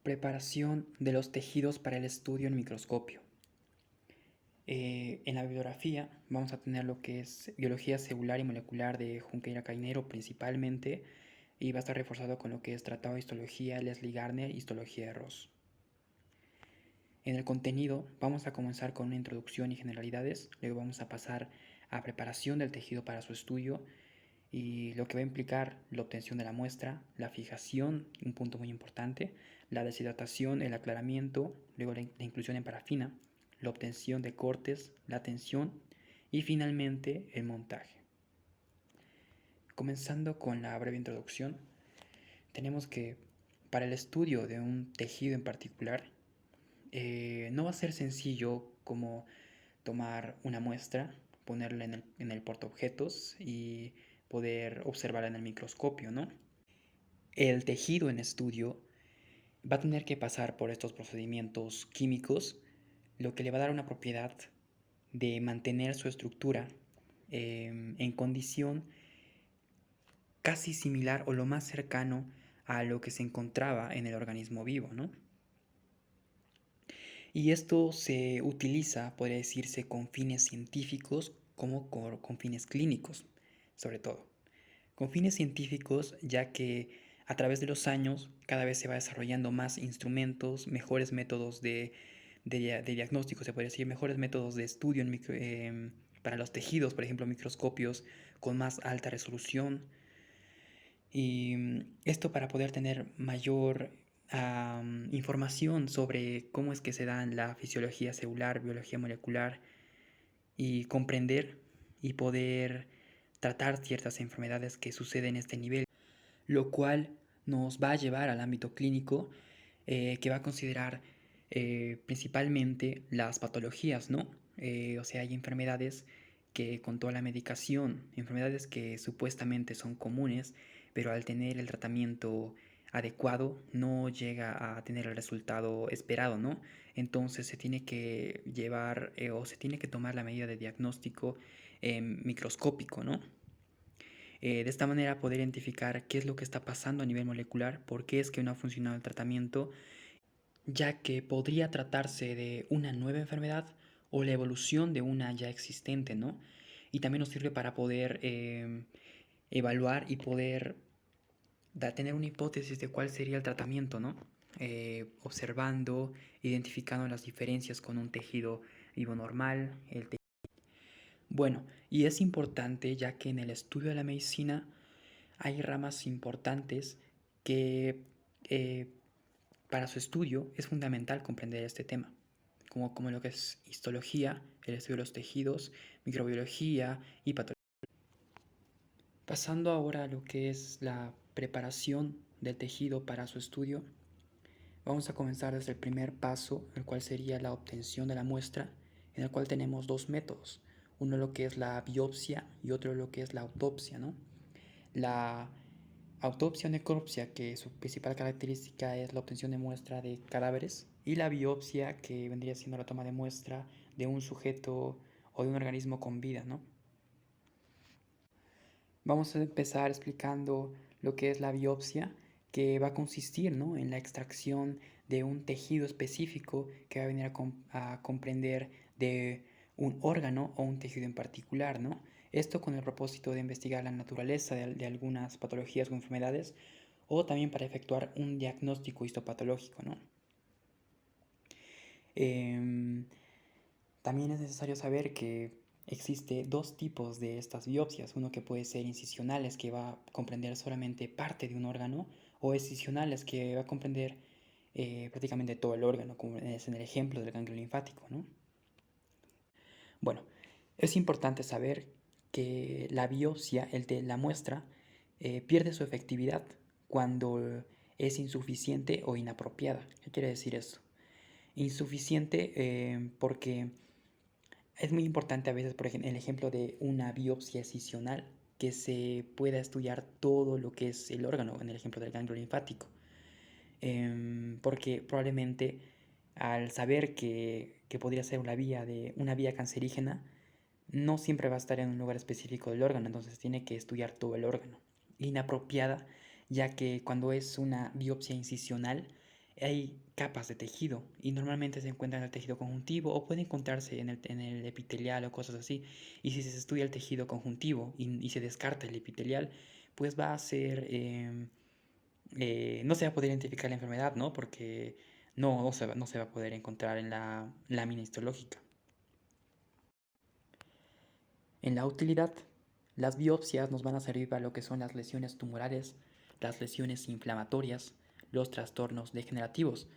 Preparación de los tejidos para el estudio en microscopio. En la bibliografía vamos a tener lo que es biología celular y molecular de Junqueira Cainero principalmente, y va a estar reforzado con lo que es Tratado de Histología, Leslie Gardner, Histología de Ross. En el contenido vamos a comenzar con una introducción y generalidades, luego vamos a pasar a preparación del tejido para su estudio y lo que va a implicar la obtención de la muestra, la fijación, un punto muy importante, la deshidratación, el aclaramiento, luego la inclusión en parafina, la obtención de cortes, la tensión y finalmente el montaje. Comenzando con la breve introducción, tenemos que para el estudio de un tejido en particular, no va a ser sencillo como tomar una muestra, ponerla en el portaobjetos y poder observarla en el microscopio, ¿no? El tejido en estudio va a tener que pasar por estos procedimientos químicos, lo que le va a dar una propiedad de mantener su estructura en condición casi similar o lo más cercano a lo que se encontraba en el organismo vivo, ¿no? Y esto se utiliza, podría decirse, con fines científicos como con fines clínicos, sobre todo. Con fines científicos, ya que a través de los años cada vez se va desarrollando más instrumentos, mejores métodos de diagnóstico, se podría decir, mejores métodos de estudio para los tejidos, por ejemplo, microscopios con más alta resolución. Y esto para poder tener mayor información sobre cómo es que se da la fisiología celular, biología molecular y comprender y poder tratar ciertas enfermedades que suceden en este nivel, lo cual nos va a llevar al ámbito clínico, que va a considerar principalmente las patologías, ¿no? O sea, hay enfermedades que con toda la medicación, enfermedades que supuestamente son comunes, pero al tener el tratamiento adecuado no llega a tener el resultado esperado, ¿no? Entonces se tiene que llevar o se tiene que tomar la medida de diagnóstico microscópico, ¿no? De esta manera poder identificar qué es lo que está pasando a nivel molecular, por qué es que no ha funcionado el tratamiento, ya que podría tratarse de una nueva enfermedad o la evolución de una ya existente, ¿no? Y también nos sirve para poder evaluar y poder tener una hipótesis de cuál sería el tratamiento, ¿no? Observando, identificando las diferencias con un tejido vivo normal. Bueno, y es importante ya que en el estudio de la medicina hay ramas importantes que para su estudio es fundamental comprender este tema, como lo que es histología, el estudio de los tejidos, microbiología y patología. Pasando ahora a lo que es la preparación del tejido para su estudio, vamos a comenzar desde el primer paso, el cual sería la obtención de la muestra, en el cual tenemos dos métodos, uno lo que es la biopsia y otro lo que es la autopsia, ¿no? La autopsia o necropsia, que su principal característica es la obtención de muestra de cadáveres, y la biopsia, que vendría siendo la toma de muestra de un sujeto o de un organismo con vida, ¿no? Vamos a empezar explicando lo que es la biopsia, que va a consistir, ¿no?, en la extracción de un tejido específico que va a venir a comprender de un órgano o un tejido en particular, ¿no? Esto con el propósito de investigar la naturaleza de algunas patologías o enfermedades, o también para efectuar un diagnóstico histopatológico, ¿no? Em, También es necesario saber que existe dos tipos de estas biopsias, uno que puede ser incisionales, que va a comprender solamente parte de un órgano, o excisionales, que va a comprender prácticamente todo el órgano, como es en el ejemplo del ganglio linfático, ¿no? Bueno, es importante saber que la biopsia, la muestra, pierde su efectividad cuando es insuficiente o inapropiada. ¿Qué quiere decir esto? Insuficiente porque es muy importante a veces, por ejemplo, el ejemplo de una biopsia excisional, que se pueda estudiar todo lo que es el órgano, en el ejemplo del ganglio linfático. Porque probablemente al saber que podría ser una vía cancerígena, no siempre va a estar en un lugar específico del órgano, entonces tiene que estudiar todo el órgano. Inapropiada, ya que cuando es una biopsia incisional, hay capas de tejido y normalmente se encuentra en el tejido conjuntivo o puede encontrarse en el epitelial o cosas así. Y si se estudia el tejido conjuntivo y se descarta el epitelial, pues va a ser, no se va a poder identificar la enfermedad, ¿no? Porque no se va a poder encontrar en la lámina histológica. En la utilidad, las biopsias nos van a servir para lo que son las lesiones tumorales, las lesiones inflamatorias, los trastornos degenerativos.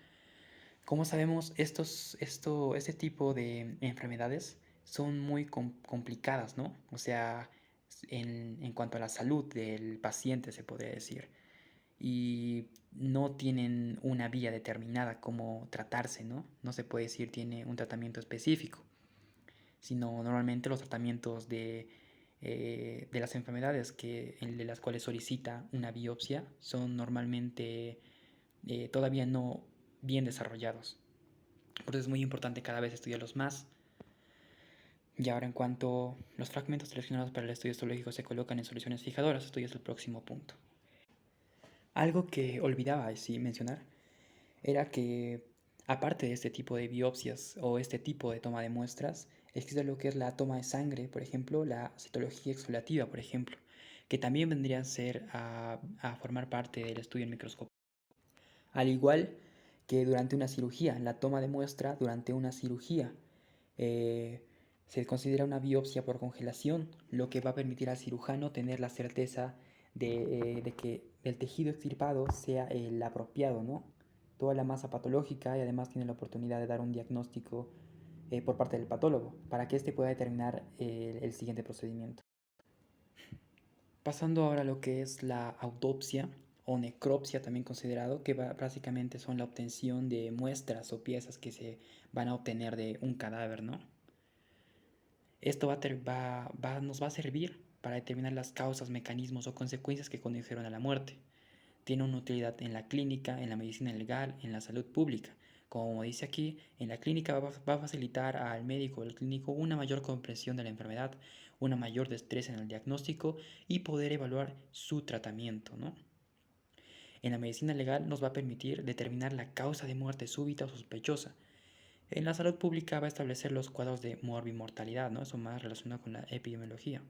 Como sabemos, este tipo de enfermedades son muy complicadas, ¿no? O sea, en cuanto a la salud del paciente, se podría decir. Y no tienen una vía determinada cómo tratarse, ¿no? No se puede decir tiene un tratamiento específico, sino normalmente los tratamientos de las enfermedades de las cuales solicita una biopsia son normalmente todavía no bien desarrollados. Por eso es muy importante cada vez estudiarlos más. Y ahora en cuanto los fragmentos seleccionados para el estudio histológico se colocan en soluciones fijadoras, esto ya es el próximo punto. Algo que olvidaba mencionar era que aparte de este tipo de biopsias o este tipo de toma de muestras, existe lo que es la toma de sangre, por ejemplo, la citología exfoliativa, por ejemplo, que también vendría a ser a formar parte del estudio en microscopio. Al igual que durante una cirugía, la toma de muestra durante una cirugía eh, se considera una biopsia por congelación, lo que va a permitir al cirujano tener la certeza de que el tejido extirpado sea el apropiado, ¿no? Toda la masa patológica y además tiene la oportunidad de dar un diagnóstico por parte del patólogo para que éste pueda determinar el siguiente procedimiento. Pasando ahora a lo que es la autopsia o necropsia también considerado, que básicamente son la obtención de muestras o piezas que se van a obtener de un cadáver, ¿no? Esto nos va a servir para determinar las causas, mecanismos o consecuencias que condujeron a la muerte. Tiene una utilidad en la clínica, en la medicina legal, en la salud pública. Como dice aquí, en la clínica va a facilitar al médico o al clínico una mayor comprensión de la enfermedad, una mayor destreza en el diagnóstico y poder evaluar su tratamiento, ¿no? En la medicina legal nos va a permitir determinar la causa de muerte súbita o sospechosa. En la salud pública va a establecer los cuadros de morbimortalidad, ¿no? Eso más relacionado con la epidemiología.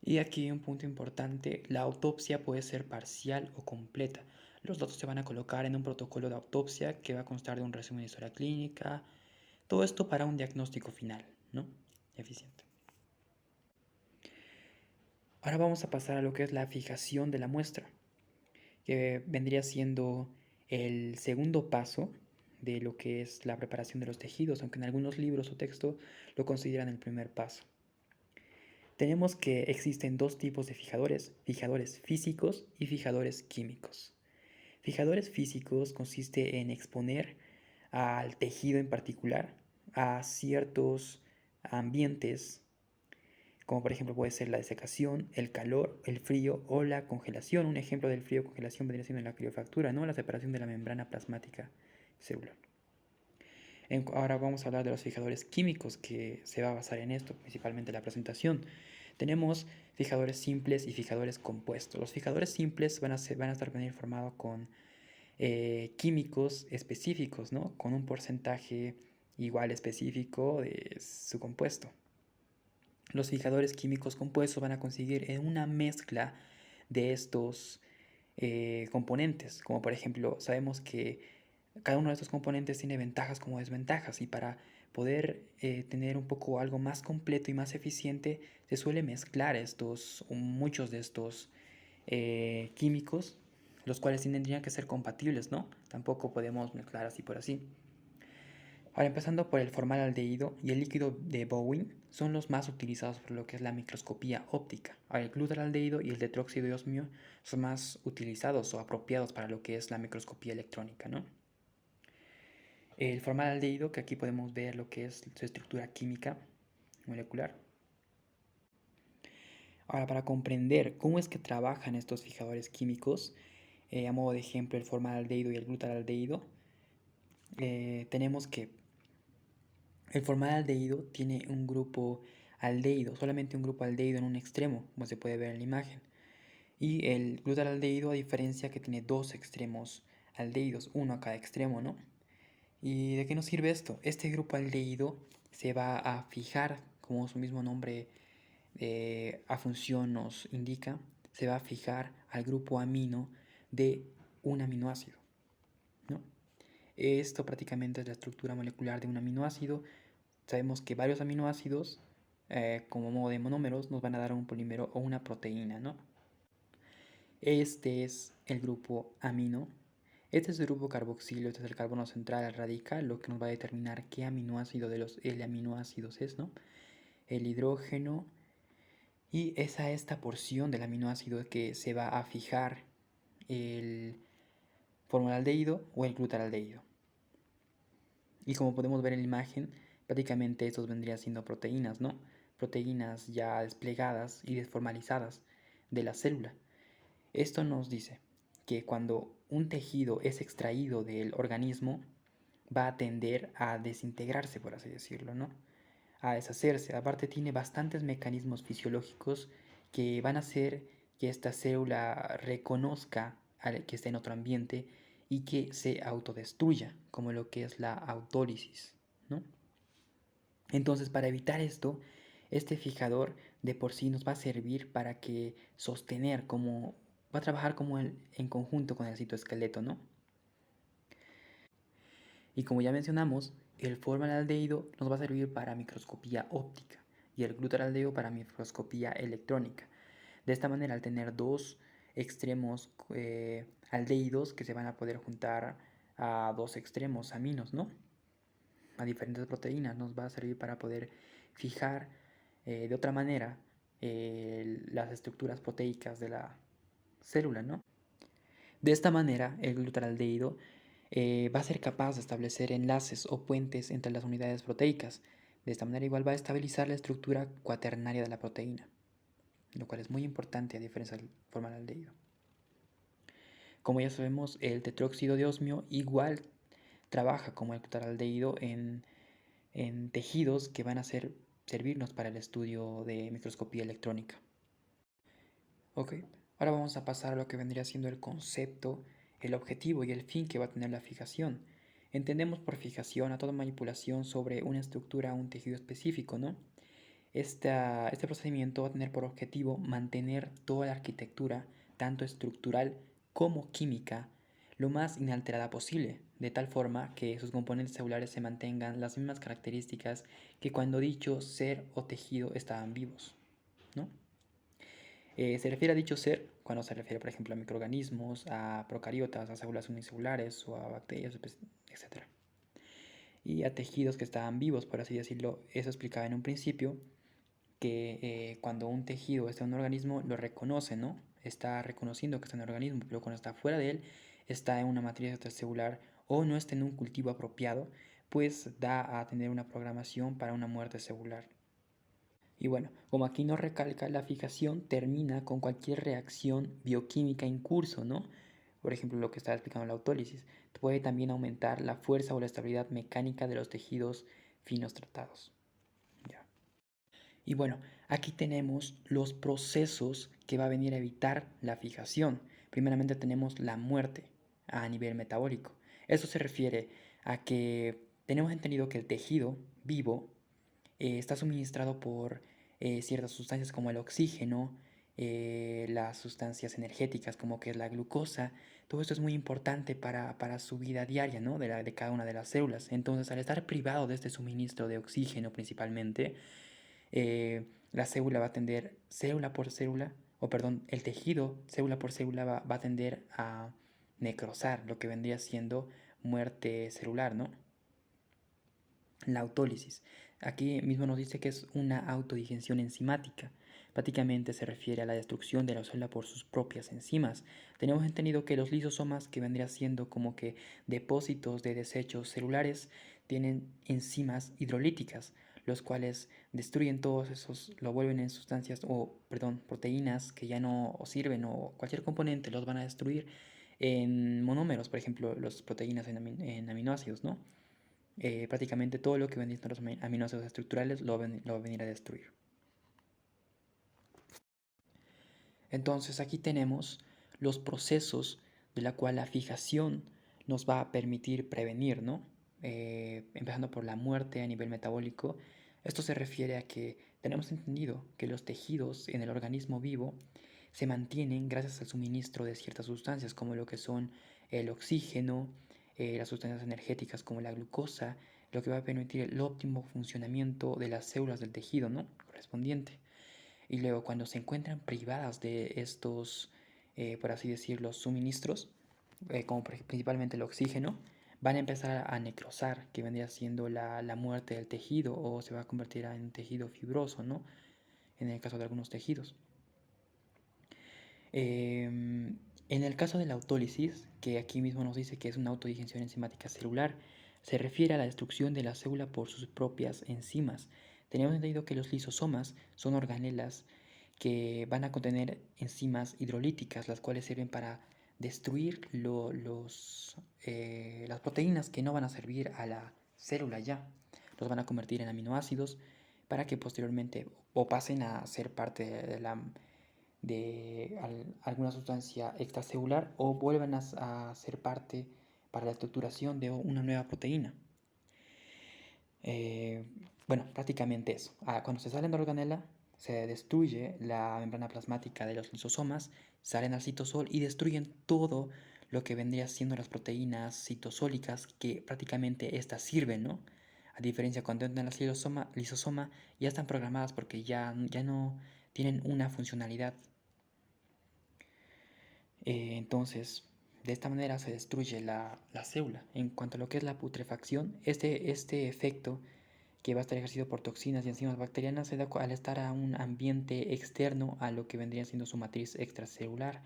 Y aquí un punto importante, la autopsia puede ser parcial o completa. Los datos se van a colocar en un protocolo de autopsia que va a constar de un resumen de historia clínica, todo esto para un diagnóstico final, ¿no? Eficiente. Ahora vamos a pasar a lo que es la fijación de la muestra, que vendría siendo el segundo paso de lo que es la preparación de los tejidos, aunque en algunos libros o textos lo consideran el primer paso. Tenemos que existen dos tipos de fijadores físicos y fijadores químicos. Fijadores físicos consiste en exponer al tejido en particular a ciertos ambientes, como por ejemplo puede ser la desecación, el calor, el frío o la congelación. Un ejemplo del frío o congelación vendría siendo la criofractura, ¿no? La separación de la membrana plasmática celular. Ahora vamos a hablar de los fijadores químicos que se va a basar en esto, principalmente la presentación. Tenemos fijadores simples y fijadores compuestos. Los fijadores simples van a estar formados con químicos específicos, ¿no? Con un porcentaje igual específico de su compuesto. Los fijadores químicos compuestos van a conseguir en una mezcla de estos componentes, como por ejemplo, sabemos que cada uno de estos componentes tiene ventajas como desventajas y para poder tener un poco algo más completo y más eficiente se suele mezclar muchos de estos químicos, los cuales tendrían que ser compatibles, ¿no? Tampoco podemos mezclar así por así. Ahora, empezando por el formaldehído y el líquido de Bowen, son los más utilizados por lo que es la microscopía óptica. Ahora, el glutaraldehído y el tetróxido de osmio son más utilizados o apropiados para lo que es la microscopía electrónica, ¿no? El formaldehído, que aquí podemos ver lo que es su estructura química molecular. Ahora, para comprender cómo es que trabajan estos fijadores químicos, a modo de ejemplo el formaldehído y el glutaraldehído, tenemos que el formaldehído tiene un grupo aldehído, solamente un grupo aldehído en un extremo, como se puede ver en la imagen. Y el glutaraldehído, a diferencia que tiene dos extremos aldehídos, uno a cada extremo, ¿no? ¿Y de qué nos sirve esto? Este grupo aldehído se va a fijar, como su mismo nombre a función nos indica, se va a fijar al grupo amino de un aminoácido, ¿no? Esto prácticamente es la estructura molecular de un aminoácido. Sabemos que varios aminoácidos, como modo de monómeros, nos van a dar un polímero o una proteína, ¿no? Este es el grupo amino. Este es el grupo carboxilo, este es el carbono central radical, lo que nos va a determinar qué aminoácido de los L-aminoácidos es, ¿no? El hidrógeno. Y es a esta porción del aminoácido que se va a fijar el formaldehído o el glutaraldehído. Y como podemos ver en la imagen, prácticamente estos vendrían siendo proteínas, ¿no? Proteínas ya desplegadas y desformalizadas de la célula. Esto nos dice que cuando un tejido es extraído del organismo, va a tender a desintegrarse, por así decirlo, ¿no? A deshacerse. Aparte tiene bastantes mecanismos fisiológicos que van a hacer que esta célula reconozca que está en otro ambiente y que se autodestruya, como lo que es la autólisis, ¿no? Entonces, para evitar esto, este fijador de por sí nos va a servir para que sostener, como va a trabajar como en conjunto con el citoesqueleto, ¿no? Y como ya mencionamos, el formaldehído nos va a servir para microscopía óptica y el glutaraldehído para microscopía electrónica. De esta manera, al tener dos extremos aldehídos que se van a poder juntar a dos extremos aminos, ¿no? A diferentes proteínas, nos va a servir para poder fijar de otra manera las estructuras proteicas de la célula, ¿no? De esta manera, el glutaraldehído va a ser capaz de establecer enlaces o puentes entre las unidades proteicas. De esta manera igual va a estabilizar la estructura cuaternaria de la proteína, lo cual es muy importante a diferencia del formaldehído. Como ya sabemos, el tetróxido de osmio igual trabaja como el glutaraldehído en tejidos que van a servirnos para el estudio de microscopía electrónica. Ok, ahora vamos a pasar a lo que vendría siendo el concepto, el objetivo y el fin que va a tener la fijación. Entendemos por fijación a toda manipulación sobre una estructura o un tejido específico, ¿no? Este procedimiento va a tener por objetivo mantener toda la arquitectura, tanto estructural como química, lo más inalterada posible, de tal forma que sus componentes celulares se mantengan las mismas características que cuando dicho ser o tejido estaban vivos, ¿no? Se refiere a dicho ser cuando se refiere, por ejemplo, a microorganismos, a procariotas, a células unicelulares o a bacterias, etc. Y a tejidos que estaban vivos, por así decirlo. Eso explicaba en un principio que cuando un tejido está en un organismo lo reconoce, ¿no? Está reconociendo que está en un organismo, pero cuando está fuera de él, está en una matriz extracelular o no está en un cultivo apropiado, pues da a tener una programación para una muerte celular. Y bueno, como aquí nos recalca, la fijación termina con cualquier reacción bioquímica en curso, ¿no? Por ejemplo, lo que estaba explicando la autólisis. Puede también aumentar la fuerza o la estabilidad mecánica de los tejidos finos tratados. Ya. Y bueno, aquí tenemos los procesos que va a venir a evitar la fijación. Primeramente tenemos la muerte a nivel metabólico. Esto se refiere a que tenemos entendido que el tejido vivo está suministrado por ciertas sustancias como el oxígeno, las sustancias energéticas como que es la glucosa. Todo esto es muy importante para su vida diaria, ¿no? De cada una de las células. Entonces, al estar privado de este suministro de oxígeno principalmente, la célula va a tender célula por célula, o perdón, el tejido célula por célula va a tender a necrosar, lo que vendría siendo muerte celular, ¿no? La autólisis. Aquí mismo nos dice que es una autodigestion enzimática. Prácticamente se refiere a la destrucción de la célula por sus propias enzimas. Tenemos entendido que los lisosomas, que vendría siendo como que depósitos de desechos celulares, tienen enzimas hidrolíticas, los cuales destruyen todos esos, lo vuelven en sustancias o, perdón, proteínas que ya no sirven o cualquier componente los van a destruir en monómeros, por ejemplo, las proteínas en aminoácidos, ¿no? Prácticamente todo lo que ven los aminoácidos estructurales lo va a venir a destruir. Entonces aquí tenemos los procesos de la cual la fijación nos va a permitir prevenir, ¿no? Empezando por la muerte a nivel metabólico. Esto se refiere a que tenemos entendido que los tejidos en el organismo vivo se mantienen gracias al suministro de ciertas sustancias como lo que son el oxígeno, las sustancias energéticas como la glucosa, lo que va a permitir el óptimo funcionamiento de las células del tejido, ¿no? Correspondiente. Y luego cuando se encuentran privadas de estos, por así decirlo, suministros, como principalmente el oxígeno, van a empezar a necrosar, que vendría siendo la muerte del tejido o se va a convertir en tejido fibroso, ¿no? En el caso de algunos tejidos. En el caso de la autólisis, que aquí mismo nos dice que es una autodigestión enzimática celular, se refiere a la destrucción de la célula por sus propias enzimas. Tenemos entendido que los lisosomas son organelas que van a contener enzimas hidrolíticas, las cuales sirven para destruir las proteínas que no van a servir a la célula ya. Los van a convertir en aminoácidos para que posteriormente o pasen a ser parte de alguna sustancia extracelular o vuelvan a ser parte para la estructuración de una nueva proteína. Bueno, prácticamente eso. Cuando se salen de la organela, se destruye la membrana plasmática de los lisosomas, salen al citosol y destruyen todo lo que vendría siendo las proteínas citosólicas, que prácticamente estas sirven, ¿no? A diferencia cuando entran en la lisosoma, ya están programadas porque ya no tienen una funcionalidad. Entonces, de esta manera se destruye la célula. En cuanto a lo que es la putrefacción, este efecto que va a estar ejercido por toxinas y enzimas bacterianas se da al estar a un ambiente externo a lo que vendría siendo su matriz extracelular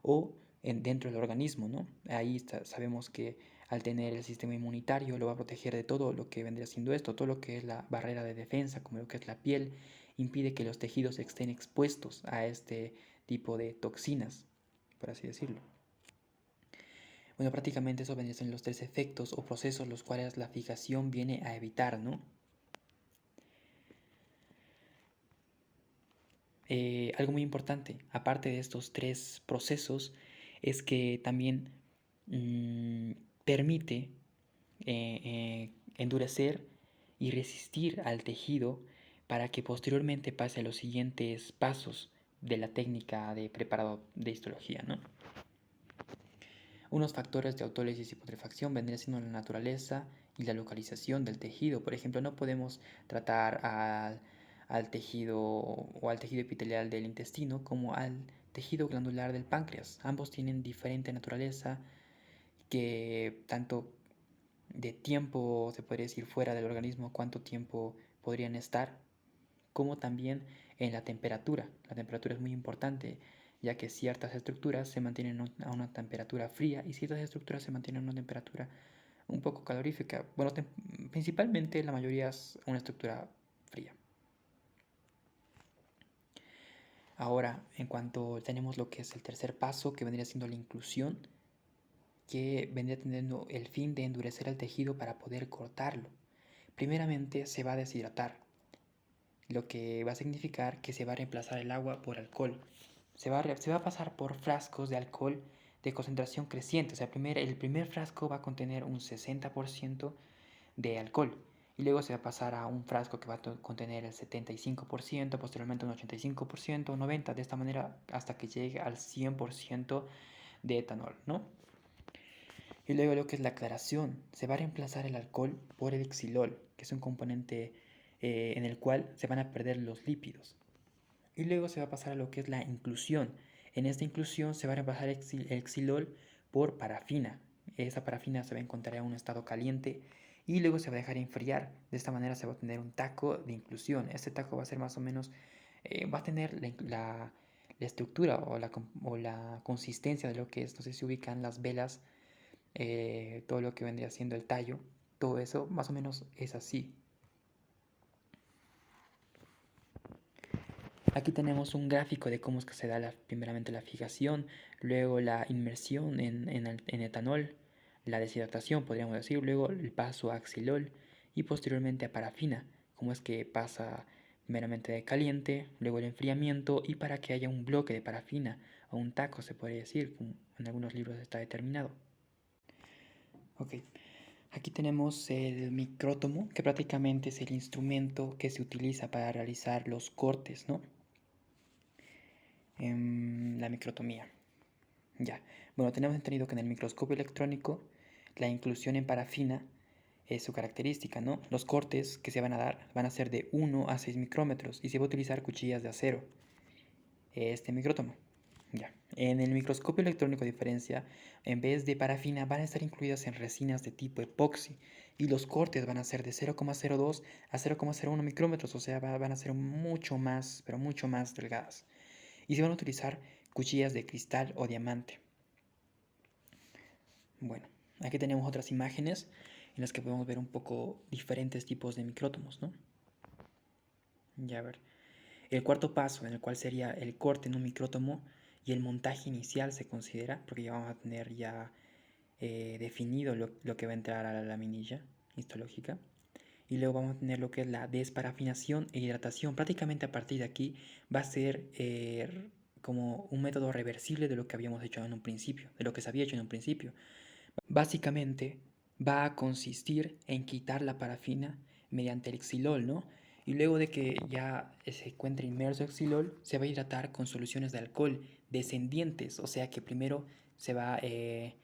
o dentro del organismo, ¿no? Ahí sabemos que al tener el sistema inmunitario lo va a proteger de todo lo que vendría siendo esto, todo lo que es la barrera de defensa, como lo que es la piel, impide que los tejidos estén expuestos a este tipo de toxinas, por así decirlo. Bueno, prácticamente eso vendrían los tres efectos o procesos los cuales la fijación viene a evitar, ¿no? Algo muy importante, aparte de estos tres procesos, es que también permite endurecer y resistir al tejido para que posteriormente pase a los siguientes pasos de la técnica de preparado de histología, ¿no? Unos factores de autólisis y putrefacción vendrían siendo la naturaleza y la localización del tejido. Por ejemplo, no podemos tratar al tejido o al tejido epitelial del intestino como al tejido glandular del páncreas. Ambos tienen diferente naturaleza, que tanto de tiempo se podría decir fuera del organismo, cuánto tiempo podrían estar, como también en la temperatura. La temperatura es muy importante, ya que ciertas estructuras se mantienen a una temperatura fría y ciertas estructuras se mantienen a una temperatura un poco calorífica. Bueno, principalmente la mayoría es una estructura fría. Ahora, en cuanto tenemos lo que es el tercer paso, que vendría siendo la inclusión, que vendría teniendo el fin de endurecer el tejido para poder cortarlo. Primeramente se va a deshidratar, lo que va a significar que se va a reemplazar el agua por alcohol. Se va a pasar por frascos de alcohol de concentración creciente. O sea, el primer frasco va a contener un 60% de alcohol. Y luego se va a pasar a un frasco que va a contener el 75%, posteriormente un 85%, un 90%, de esta manera hasta que llegue al 100% de etanol, ¿no? Y luego lo que es la aclaración, se va a reemplazar el alcohol por el xilol, que es un componente en el cual se van a perder los lípidos. Y luego se va a pasar a lo que es la inclusión. En esta inclusión se va a reemplazar el xilol por parafina. Esa parafina se va a encontrar en un estado caliente y luego se va a dejar enfriar. De esta manera se va a tener un taco de inclusión. Este taco va a ser más o menos, va a tener la estructura o la consistencia de lo que es, no sé si ubican las velas, todo lo que vendría siendo el tallo, todo eso más o menos es así. Aquí tenemos un gráfico de cómo es que se da primeramente la fijación, luego la inmersión en etanol, la deshidratación podríamos decir, luego el paso a xilol y posteriormente a parafina, cómo es que pasa primeramente de caliente, luego el enfriamiento y para que haya un bloque de parafina o un taco se podría decir, como en algunos libros está determinado. Ok, aquí tenemos el micrótomo, que prácticamente es el instrumento que se utiliza para realizar los cortes, ¿no? La microtomía. Ya. Bueno, tenemos entendido que en el microscopio electrónico la inclusión en parafina es su característica, ¿no? Los cortes que se van a dar van a ser de 1 a 6 micrómetros y se va a utilizar cuchillas de acero. Este micrótomo. Ya. En el microscopio electrónico, a diferencia, en vez de parafina, van a estar incluidas en resinas de tipo epoxi y los cortes van a ser de 0,02 a 0,01 micrómetros, o sea, van a ser mucho más, pero mucho más delgadas. Y se van a utilizar cuchillas de cristal o diamante. Bueno, aquí tenemos otras imágenes en las que podemos ver un poco diferentes tipos de micrótomos, ¿no? Ya a ver. El cuarto paso, en el cual sería el corte en un micrótomo y el montaje inicial se considera, porque ya vamos a tener ya definido lo que va a entrar a la laminilla histológica. Y luego vamos a tener lo que es la desparafinación e hidratación. Prácticamente a partir de aquí va a ser como un método reversible de lo que habíamos hecho en un principio, de lo que se había hecho en un principio. Básicamente va a consistir en quitar la parafina mediante el xilol, ¿no? Y luego de que ya se encuentre inmerso el xilol, se va a hidratar con soluciones de alcohol descendientes, o sea que primero se va, eh,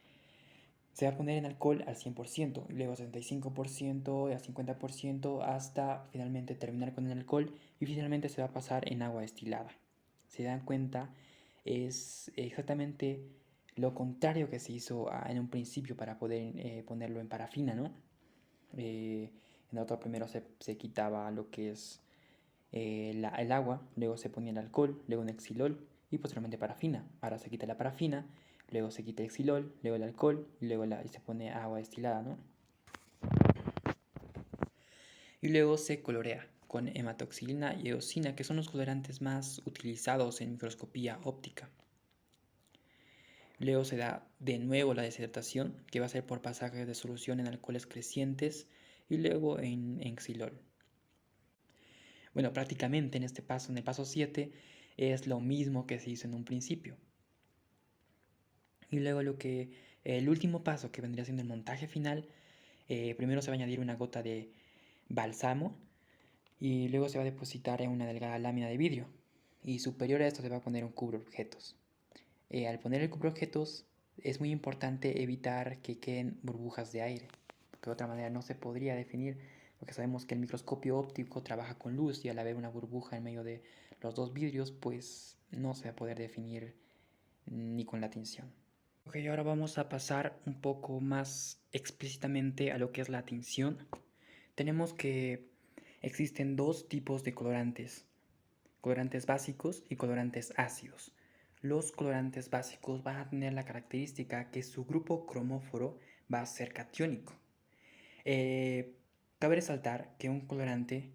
se va a poner en alcohol al 100%, luego 75%, a 50%, hasta finalmente terminar con el alcohol y finalmente se va a pasar en agua destilada. ¿Se dan cuenta? Es exactamente lo contrario que se hizo en un principio para poder ponerlo en parafina, ¿no? En el otro primero se quitaba lo que es el agua, luego se ponía el alcohol, luego un xilol y posteriormente parafina. Ahora se quita la parafina, luego se quita el xilol, luego el alcohol y luego y se pone agua destilada, ¿no? Y luego se colorea con hematoxilina y eosina, que son los colorantes más utilizados en microscopía óptica. Luego se da de nuevo la deshidratación, que va a ser por pasajes de solución en alcoholes crecientes y luego en xilol. Bueno, prácticamente en este paso, en el paso 7, es lo mismo que se hizo en un principio. Y luego el último paso que vendría siendo el montaje final, primero se va a añadir una gota de balsamo y luego se va a depositar en una delgada lámina de vidrio. Y superior a esto se va a poner un cubreobjetos. Al poner el cubreobjetos es muy importante evitar que queden burbujas de aire, porque de otra manera no se podría definir, porque sabemos que el microscopio óptico trabaja con luz y al haber una burbuja en medio de los dos vidrios, pues no se va a poder definir ni con la tinción. Ok, ahora vamos a pasar un poco más explícitamente a lo que es la tinción. Tenemos que existen dos tipos de colorantes básicos y colorantes ácidos. Los colorantes básicos van a tener la característica que su grupo cromóforo va a ser catiónico. Eh, Cabe resaltar que un colorante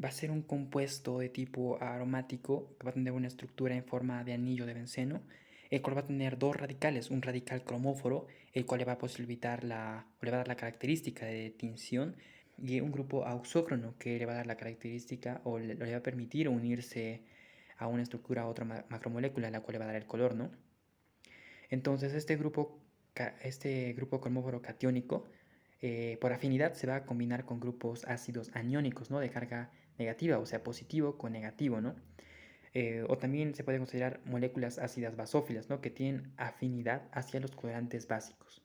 va a ser un compuesto de tipo aromático que va a tener una estructura en forma de anillo de benceno, el cual va a tener dos radicales, un radical cromóforo, el cual le va a posibilitar o le va a dar la característica de tinción, y un grupo auxócrono que le va a dar la característica o le va a permitir unirse a una estructura a otra macromolécula, la cual le va a dar el color, ¿no? Entonces este grupo cromóforo catiónico por afinidad se va a combinar con grupos ácidos aniónicos, ¿no? De carga negativa, o sea, positivo con negativo, ¿no? O también se puede considerar moléculas ácidas basófilas, ¿no? Que tienen afinidad hacia los colorantes básicos.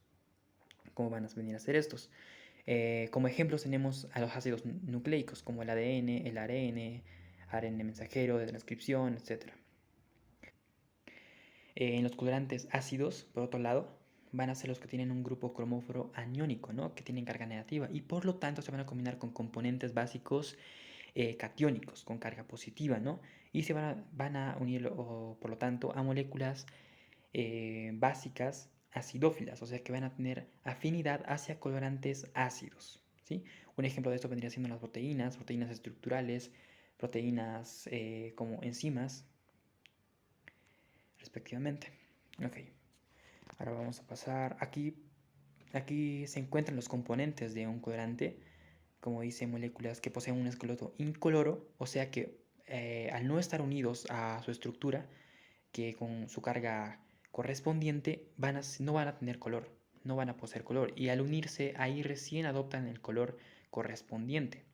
¿Cómo van a venir a ser estos? Como ejemplos tenemos a los ácidos nucleicos, como el ADN, el ARN, ARN mensajero de transcripción, etc. En los colorantes ácidos, por otro lado, van a ser los que tienen un grupo cromóforo aniónico, ¿no? Que tienen carga negativa y por lo tanto se van a combinar con componentes básicos catiónicos, con carga positiva, ¿no? Y van a unir, por lo tanto, a moléculas básicas acidófilas, o sea que van a tener afinidad hacia colorantes ácidos, ¿sí? Un ejemplo de esto vendría siendo las proteínas estructurales, proteínas como enzimas, respectivamente. Ok, ahora vamos a pasar aquí se encuentran los componentes de un colorante, como dice, moléculas que poseen un esqueleto incoloro, o sea que al no estar unidos a su estructura, que con su carga correspondiente no van a tener color, no van a poseer color, y al unirse ahí recién adoptan el color correspondiente.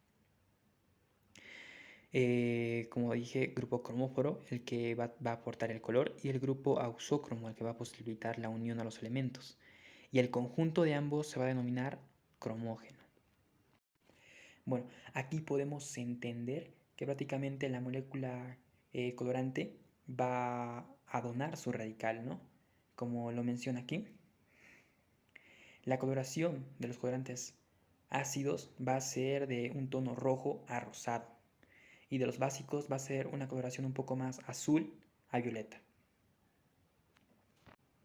Como dije, grupo cromóforo, el que va a aportar el color, y el grupo auxócromo, el que va a posibilitar la unión a los elementos. Y el conjunto de ambos se va a denominar cromógeno. Bueno, aquí podemos entender que prácticamente la molécula colorante va a donar su radical, ¿no? Como lo menciona aquí. La coloración de los colorantes ácidos va a ser de un tono rojo a rosado, y de los básicos va a ser una coloración un poco más azul a violeta.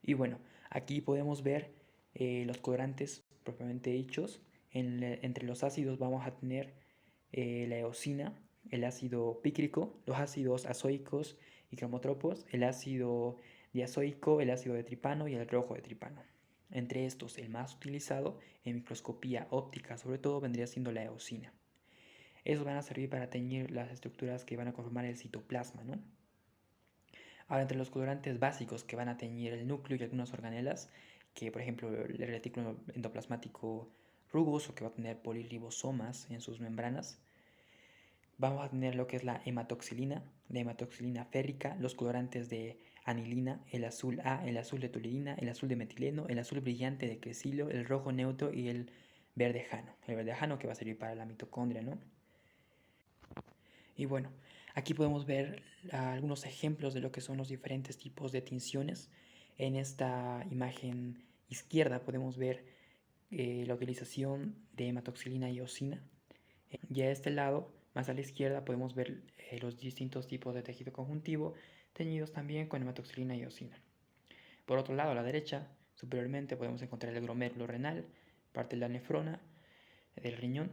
Y bueno, aquí podemos ver los colorantes propiamente dichos. Entre los ácidos vamos a tener la eosina, el ácido pícrico, los ácidos azoicos y cromotropos, el ácido diazoico, el ácido de tripano y el rojo de tripano. Entre estos, el más utilizado en microscopía óptica sobre todo vendría siendo la eosina. Esos van a servir para teñir las estructuras que van a conformar el citoplasma, ¿no? Ahora, entre los colorantes básicos que van a teñir el núcleo y algunas organelas, que por ejemplo el retículo endoplasmático rugoso, que va a tener poliribosomas en sus membranas, vamos a tener lo que es la hematoxilina férrica, los colorantes de anilina, el azul A, el azul de toluidina, el azul de metileno, el azul brillante de cresilo, el rojo neutro y el verde jano. El verde jano que va a servir para la mitocondria, ¿no? Y bueno, aquí podemos ver algunos ejemplos de lo que son los diferentes tipos de tinciones. En esta imagen izquierda podemos ver la utilización de hematoxilina y eosina. Y a este lado, más a la izquierda, podemos ver los distintos tipos de tejido conjuntivo teñidos también con hematoxilina y eosina. Por otro lado, a la derecha, superiormente, podemos encontrar el glomérulo renal, parte de la nefrona, del riñón,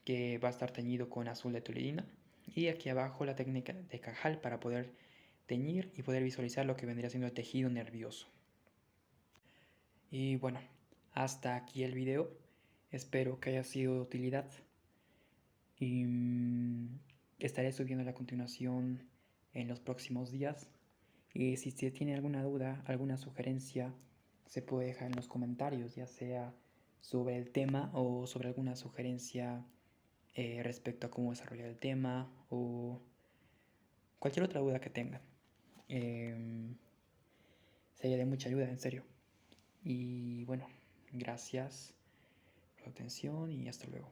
que va a estar teñido con azul de toluidina. Y aquí abajo la técnica de Cajal para poder teñir y poder visualizar lo que vendría siendo el tejido nervioso. Y bueno, hasta aquí el video. Espero que haya sido de utilidad. Y estaré subiendo a continuación en los próximos días. Y si se tiene alguna duda, alguna sugerencia, se puede dejar en los comentarios, ya sea sobre el tema o sobre alguna sugerencia respecto a cómo desarrollar el tema o cualquier otra duda que tengan. Sería de mucha ayuda, en serio. Y bueno, gracias por su atención y hasta luego.